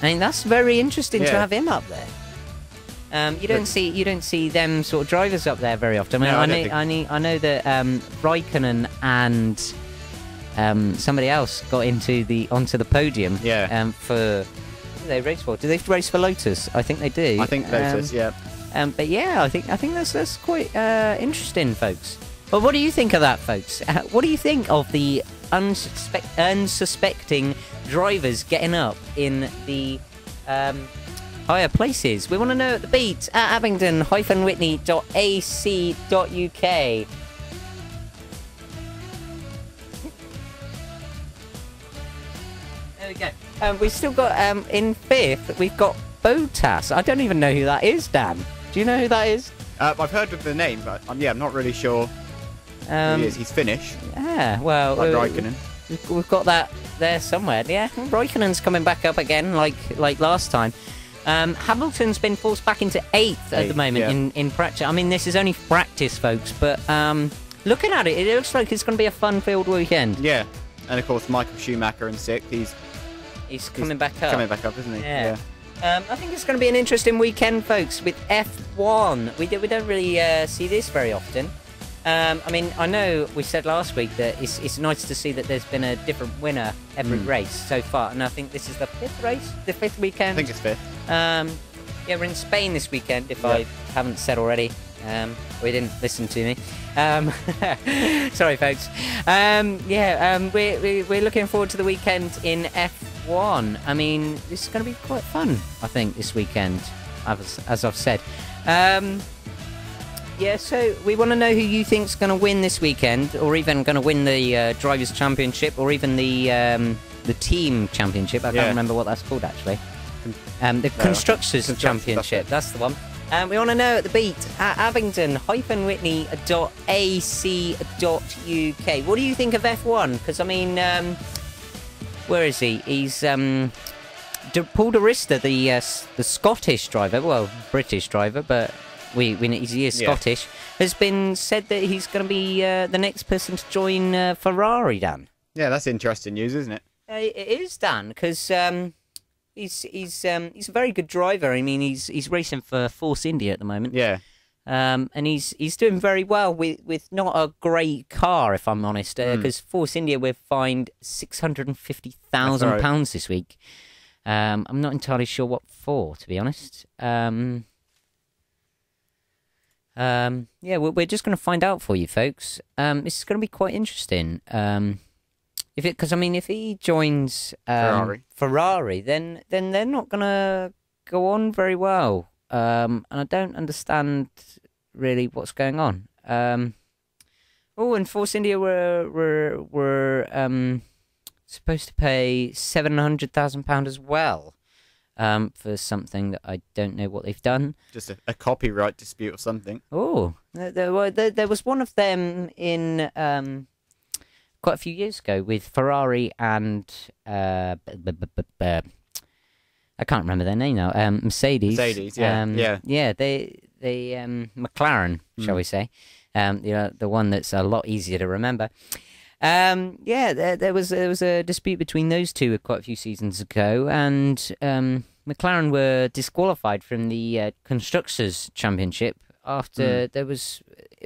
I mean, that's very interesting to Yeah. have him up there. You don't see them sort of drivers up there very often. I mean, No, I know that Raikkonen and somebody else got onto the podium. Yeah. For what do they race for? Do they race for Lotus? I think they do. I think Lotus. Yeah. But yeah, I think that's quite interesting, folks. But what do you think of that, folks? What do you think of the unsuspecting drivers getting up in the higher places? We want to know at the beat at abingdon-witney.ac.uk. There we go. We've still got in fifth. We've got Bottas. I don't even know who that is, Dan. Do you know who that is? I've heard of the name, but I'm not really sure who he is. He's Finnish. Yeah, well, Like Raikkonen. We've got that there somewhere. Yeah, Raikkonen's coming back up again, like last time. Hamilton's been forced back into eighth at the moment in practice. I mean, this is only practice, folks, but looking at it, it looks like it's going to be a fun-filled weekend. Yeah, and of course Michael Schumacher in sixth. He's coming back up. Coming back up, isn't he? Yeah. I think it's going to be an interesting weekend, folks, with F1. We don't really see this very often. I mean, I know we said last week that it's nice to see that there's been a different winner every race so far, and I think this is the fifth weekend. I think it's fifth. Yeah, we're in Spain this weekend, if I haven't said already. We didn't listen to me. Sorry, folks. We're looking forward to the weekend in F1. I mean, this is going to be quite fun, I think, this weekend, as I've said. Yeah, so we want to know who you think's going to win this weekend, or even going to win the Drivers' Championship, or even the Team Championship. I can't remember what that's called, actually. The Constructors Championship, that's the one. We want to know at the beat at abingdon-witney.ac.uk. What do you think of F1? Because, I mean, where is he? He's Paul de Rista, the Scottish driver, well, British driver, but he is Scottish, has been said that he's going to be the next person to join Ferrari, Dan. Yeah, that's interesting news, isn't it? It is, Dan, because he's a very good driver. I mean, he's racing for Force India at the moment. Yeah. And he's doing very well with not a great car, if I'm honest, because Force India we've fined £650,000 this week. I'm not entirely sure what for, to be honest. We're just going to find out for you, folks. This is going to be quite interesting. Because if he joins Ferrari, then they're not going to go on very well. And I don't understand really what's going on. And Force India were supposed to pay £700,000 as well. For something that I don't know what they've done. Just a copyright dispute or something. Oh, there was one of them in quite a few years ago with Ferrari and I can't remember their name now. Mercedes. Yeah. They McLaren, shall we say? The one that's a lot easier to remember. There was a dispute between those two quite a few seasons ago, and McLaren were disqualified from the Constructors' Championship after it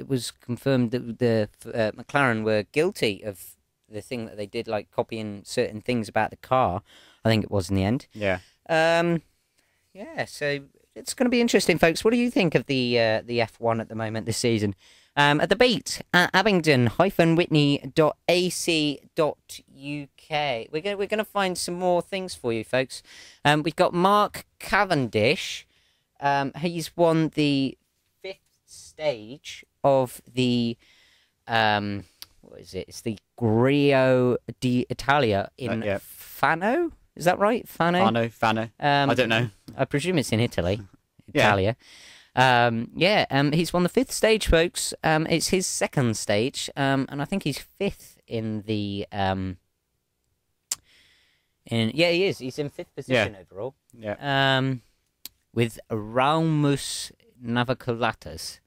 was confirmed that the McLaren were guilty of the thing that they did, like copying certain things about the car. I think it was in the end. Yeah. So it's going to be interesting, folks. What do you think of the F1 at the moment this season? At the beat at abingdon-witney.ac.uk. We're going to find some more things for you, folks. We've got Mark Cavendish. He's won the 5th stage of the what is it? It's the Giro d'Italia in Fano. Is that right? Fano. I don't know. I presume it's in Italy. Italia. He's won the 5th stage, folks. It's his 2nd stage, and I think he's 5th in the he is. He's in 5th position overall. Yeah. With Raumus Naviculatus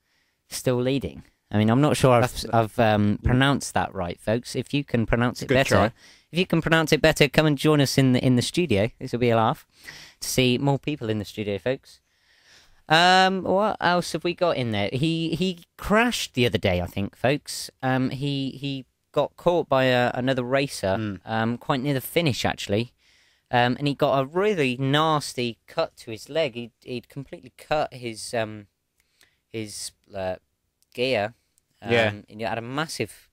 still leading. I mean, I'm not sure I've pronounced that right, folks. If you can pronounce it better, if you can pronounce it better, come and join us in the studio. This will be a laugh to see more people in the studio, folks. What else have we got in there? He crashed the other day, I think, folks. He got caught by another racer, quite near the finish, actually. And he got a really nasty cut to his leg. He'd completely cut his gear. And he had a massive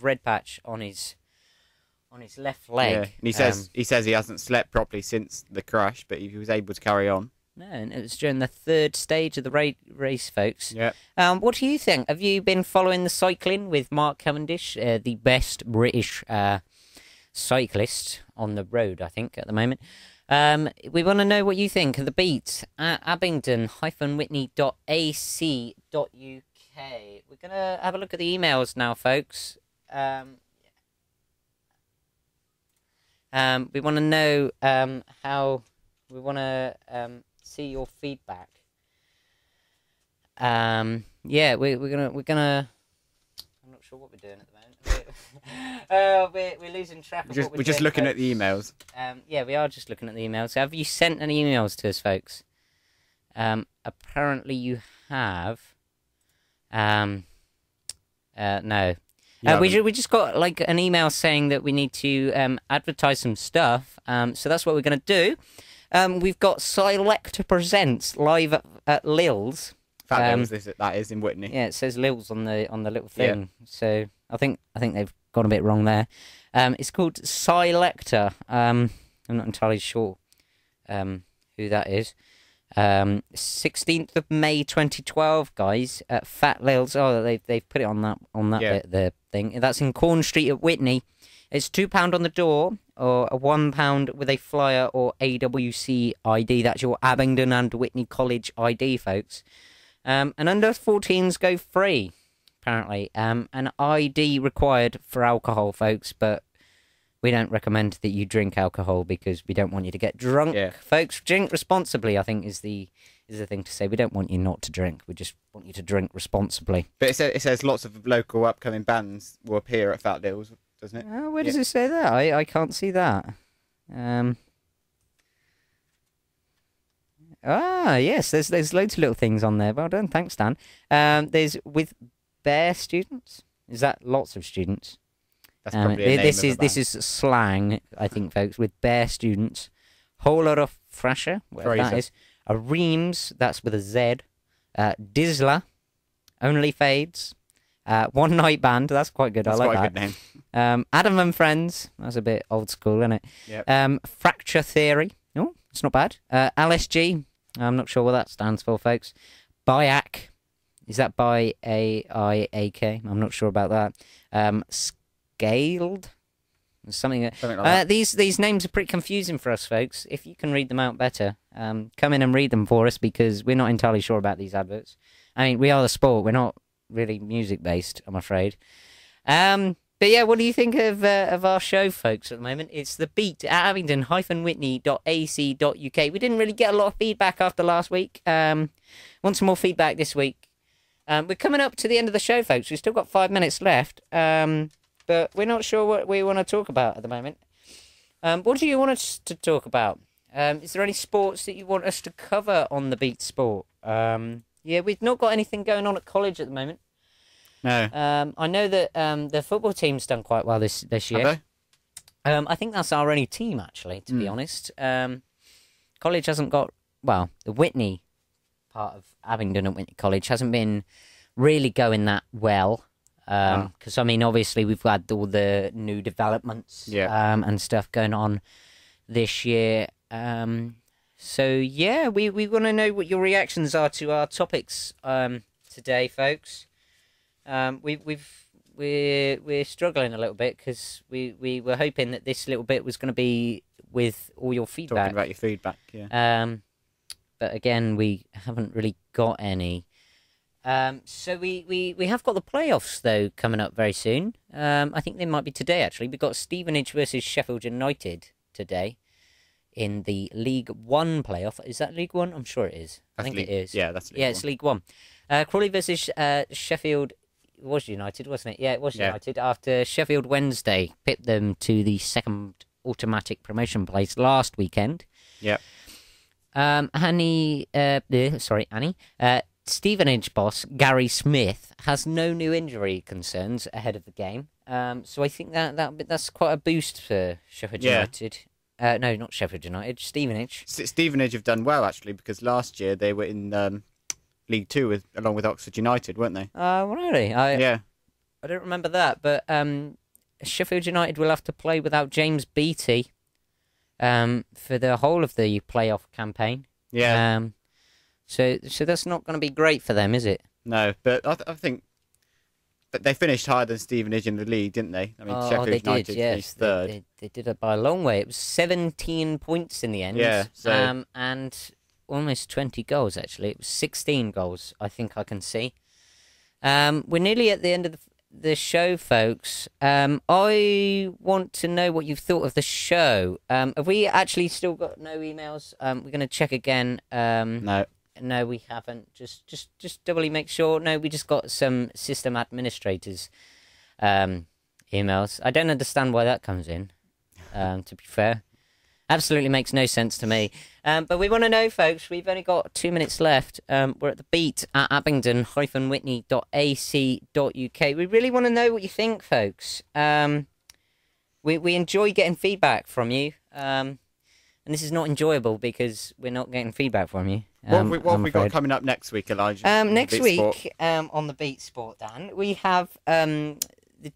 red patch on his left leg. Yeah. And he says he hasn't slept properly since the crash, but he was able to carry on. No, and it was during the third stage of the race, folks. Yeah. What do you think? Have you been following the cycling with Mark Cavendish, the best British cyclist on the road, I think, at the moment? We want to know what you think of the beat at abingdon-witney.ac.uk. We're going to have a look at the emails now, folks. We want to know how we want to see your feedback. Yeah, we're gonna. I'm not sure what we're doing at the moment. We're losing track of what we're just doing, looking folks. at the emails. Yeah, we are just looking at the emails. Have you sent any emails to us, folks? Apparently you have. No. We just got like an email saying that we need to advertise some stuff. So that's what we're going to do. We've got Selector Presents live at Lil's. That is in Witney. Yeah, it says Lil's on the little thing. Yeah. So I think they've gone a bit wrong there. It's called Selector. I'm not entirely sure who that is. 16th of May 2012, guys, at Fat Lil's. Oh, they've put it on that bit, the thing. That's in Corn Street at Witney. It's £2 on the door, or a £1 with a flyer or AWC ID. That's your Abingdon and Witney College ID, folks. And under 14s go free, apparently. An ID required for alcohol, folks, but we don't recommend that you drink alcohol because we don't want you to get drunk, folks. Drink responsibly, I think, is the thing to say. We don't want you not to drink. We just want you to drink responsibly. But it says lots of local upcoming bands will appear at Fat Lil's, doesn't it? Where does it say that? I can't see that. Yes, there's loads of little things on there. Well done, thanks, Dan. There's with bare students. Is that lots of students? That's probably a name this of a band. This is slang, I think, folks. With bare students, whole lot of Thrasher, whatever that is. A Reams, that's with a Z. Dizzler, Only Fades. One Night Band, that's quite good. That's I like quite that. A good name. Adam and Friends, that's a bit old school, isn't it? Yep. Fracture Theory, oh, it's not bad. LSG, I'm not sure what that stands for, folks. Biac, is that by AIAK? I'm not sure about that. Scaled, something like that. These names are pretty confusing for us, folks. If you can read them out better, come in and read them for us, because we're not entirely sure about these adverts. I mean, we are the sport, we're not really music based, I'm afraid. But yeah, what do you think of our show, folks, at the moment? It's the beat at abingdon-witney.ac.uk. We didn't really get a lot of feedback after last week. Want some more feedback this week. We're coming up to the end of the show, folks. We've still got 5 minutes left, but we're not sure what we want to talk about at the moment. What do you want us to talk about? Is there any sports that you want us to cover on the Beat Sport? Yeah, we've not got anything going on at college at the moment. No. I know that the football team's done quite well this year. Have they? I think that's our only team, actually, to be honest. College hasn't got... Well, the Witney part of Abingdon and Witney College hasn't been really going that well. Because, I mean, obviously, we've had all the new developments and stuff going on this year. So, yeah, we want to know what your reactions are to our topics today, folks. We're struggling a little bit because we were hoping that this little bit was going to be with all your feedback. Talking about your feedback, yeah. But again, we haven't really got any. So we have got the playoffs though coming up very soon. I think they might be today actually. We've got Stevenage versus Sheffield United today in the League One playoff. Is that League One? I'm sure it is. I think it is. Yeah, that's League One. Yeah, it's League One. Crawley versus Sheffield was United, wasn't it? Yeah, it was United. After Sheffield Wednesday pipped them to the second automatic promotion place last weekend. Yep. Annie. Stevenage boss Gary Smith has no new injury concerns ahead of the game. So I think that's quite a boost for Sheffield United. No, not Sheffield United. Stevenage. Stevenage have done well actually, because last year they were in League Two along with Oxford United, weren't they? Really? Yeah. I don't remember that, but Sheffield United will have to play without James Beattie for the whole of the playoff campaign. Yeah. So that's not going to be great for them, is it? No, but I think that they finished higher than Stevenage in the league, didn't they? I mean, Sheffield United finished third. They did it by a long way. It was 17 points in the end. Yeah. So... and almost 20 goals, actually. It was 16 goals, I think I can see. We're nearly at the end of the show, folks. I want to know what you've thought of the show. Have we actually still got no emails? We're going to check again. No, we haven't. Just doubly make sure. No, we just got some system administrators emails. I don't understand why that comes in, to be fair. Absolutely makes no sense to me. But we want to know, folks, we've only got 2 minutes left. We're at the beat at abingdon-witney.ac.uk. We really want to know what you think, folks. We enjoy getting feedback from you. And this is not enjoyable because we're not getting feedback from you. What have we got coming up next week, Elijah? Next week, on the Beat Sport, Dan, we have the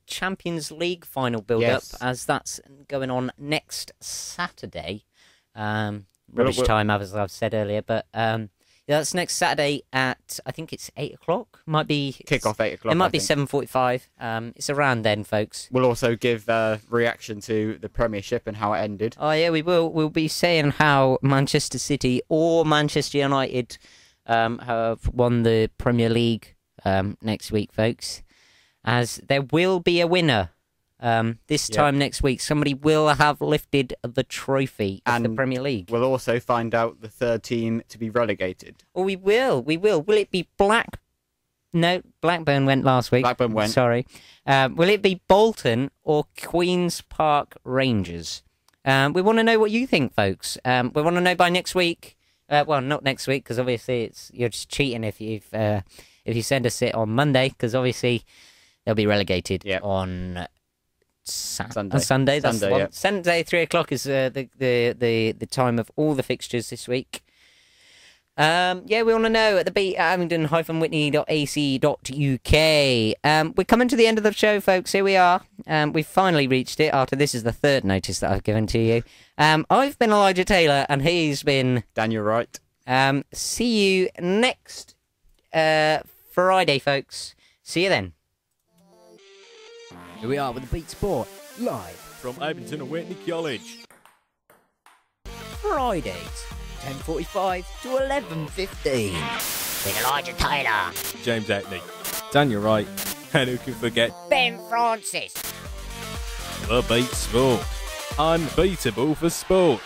Champions League final build-up, as that's going on next Saturday. Rubbish time, as I've said earlier, but that's next Saturday at, I think it's 8 o'clock. Might be kick-off 8 o'clock. It might be 7:45. It's around then, folks. We'll also give reaction to the Premiership and how it ended. Oh yeah, we will. We'll be saying how Manchester City or Manchester United have won the Premier League next week, folks. As there will be a winner this time next week. Somebody will have lifted the trophy of the Premier League. We'll also find out the third team to be relegated. Oh, we will. Will it be No, Blackburn went last week. Blackburn went. Sorry. Will it be Bolton or Queen's Park Rangers? We want to know what you think, folks. We want to know by next week. Well, not next week, because obviously you're just cheating if you send us it on Monday, because obviously they'll be relegated on Sunday. That's the one. Sunday, 3 o'clock is the time of all the fixtures this week. We want to know at the beat at abingdon-witney.ac.uk. We're coming to the end of the show, folks. Here we are. We've finally reached it after this is the third notice that I've given to you. I've been Elijah Taylor, and he's been Daniel Wright. See you next Friday, folks. See you then. Here we are with the Beat Sport, live from Abingdon Witney College. Fridays, 10:45 to 11:15. With Elijah Taylor, James Atney, Daniel Wright, and who can forget Ben Francis. The Beat Sport. Unbeatable for sport.